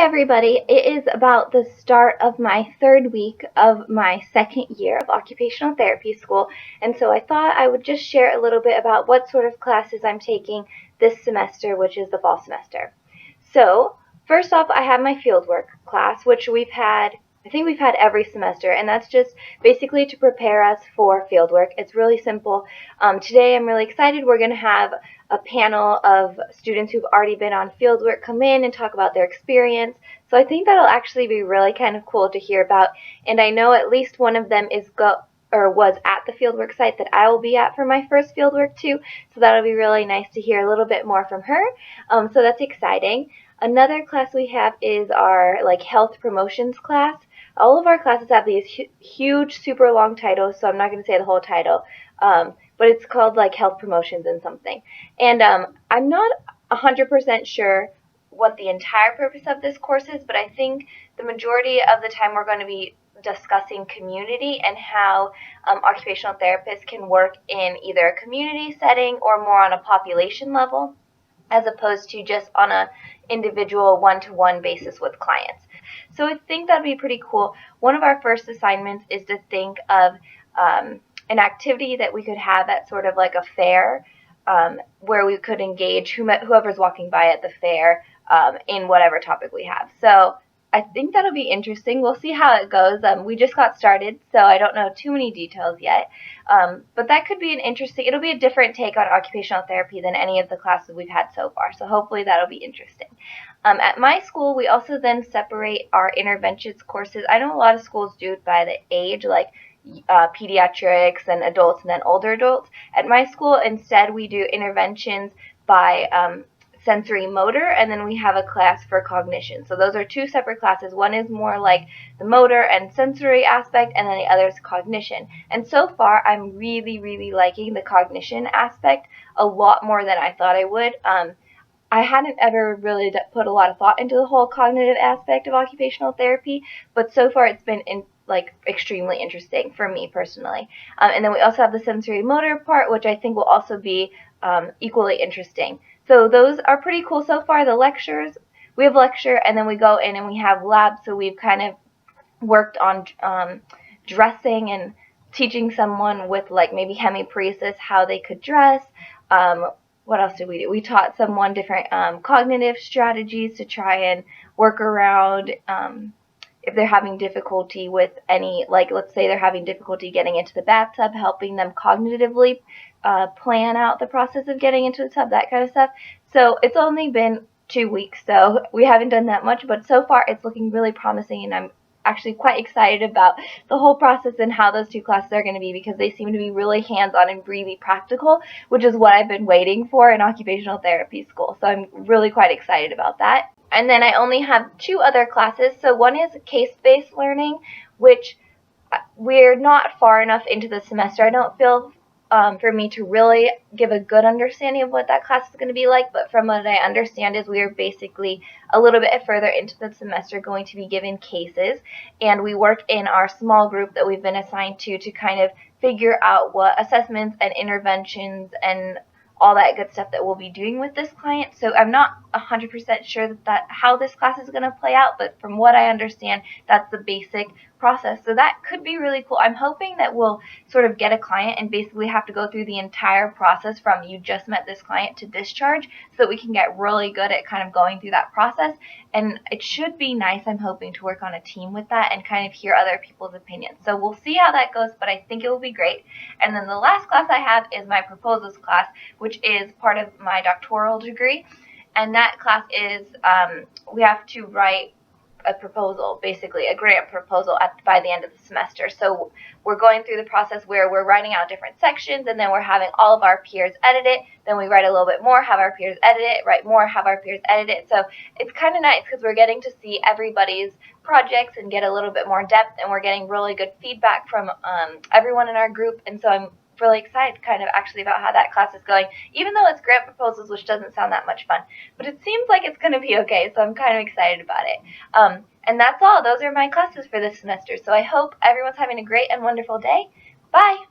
everybody, it is about the start of my third week of my second year of occupational therapy school, and so I thought I would just share a little bit about what sort of classes I'm taking this semester, which is the fall semester. So, first off, I have my fieldwork class, which I think we've had every semester, and that's just basically to prepare us for fieldwork. It's really simple. Today I'm really excited. We're going to have a panel of students who've already been on fieldwork come in and talk about their experience. So I think that'll actually be really kind of cool to hear about, and I know at least one of them was at the fieldwork site that I will be at for my first fieldwork too, so that'll be really nice to hear a little bit more from her. So that's exciting. Another class we have is our health promotions class. All of our classes have these huge, super long titles, so I'm not going to say the whole title, but it's called health promotions and something. And I'm not 100% sure what the entire purpose of this course is, but I think the majority of the time we're going to be discussing community and how occupational therapists can work in either a community setting or more on a population level, as opposed to just on a individual one-to-one basis with clients. So I think that'd be pretty cool. One of our first assignments is to think of an activity that we could have at sort of like a fair, where we could engage whoever's walking by at the fair in whatever topic we have. So I think that'll be interesting. We'll see how it goes. We just got started, so I don't know too many details yet. But that could be it'll be a different take on occupational therapy than any of the classes we've had so far. So hopefully that'll be interesting. At my school, we also then separate our interventions courses. I know a lot of schools do it by the age, like pediatrics and adults and then older adults. At my school, instead, we do interventions by sensory motor, and then we have a class for cognition. So those are two separate classes. One is more like the motor and sensory aspect, and then the other is cognition. And so far, I'm really, really liking the cognition aspect a lot more than I thought I would. I hadn't ever really put a lot of thought into the whole cognitive aspect of occupational therapy, but so far it's been extremely interesting for me personally. And then we also have the sensory motor part, which I think will also be equally interesting. So those are pretty cool so far. The lectures, we have lecture, and then we go in and we have labs. So we've kind of worked on dressing and teaching someone with maybe hemiparesis how they could dress. What else did we do? We taught someone different cognitive strategies to try and work around if they're having difficulty with any, let's say they're having difficulty getting into the bathtub, helping them cognitively plan out the process of getting into the tub, that kind of stuff. So it's only been 2 weeks, so we haven't done that much, but so far it's looking really promising, and I'm actually quite excited about the whole process and how those two classes are going to be, because they seem to be really hands-on and really practical, which is what I've been waiting for in occupational therapy school. So I'm really quite excited about that. And then I only have 2 other classes. So one is case-based learning, which we're not far enough into the semester. I don't feel for me to really give a good understanding of what that class is going to be like, but from what I understand is we are basically a little bit further into the semester going to be given cases, and we work in our small group that we've been assigned to kind of figure out what assessments and interventions and all that good stuff that we'll be doing with this client. So I'm not 100% sure that how this class is going to play out, but from what I understand, that's the basic process. So that could be really cool. I'm hoping that we'll sort of get a client and basically have to go through the entire process from you just met this client to discharge, so that we can get really good at kind of going through that process. And it should be nice, I'm hoping, to work on a team with that and kind of hear other people's opinions. So we'll see how that goes, but I think it will be great. And then the last class I have is my proposals class, which is part of my doctoral degree. And that class is, we have to write a proposal, basically a grant proposal by the end of the semester. So we're going through the process where we're writing out different sections, and then we're having all of our peers edit it. Then we write a little bit more, have our peers edit it, write more, have our peers edit it. So it's kind of nice because we're getting to see everybody's projects and get a little bit more depth, and we're getting really good feedback from everyone in our group. And so I'm really excited kind of actually about how that class is going, even though it's grant proposals, which doesn't sound that much fun, but it seems like it's going to be okay, so I'm kind of excited about it. And that's all. Those are my classes for this semester, so I hope everyone's having a great and wonderful day. Bye!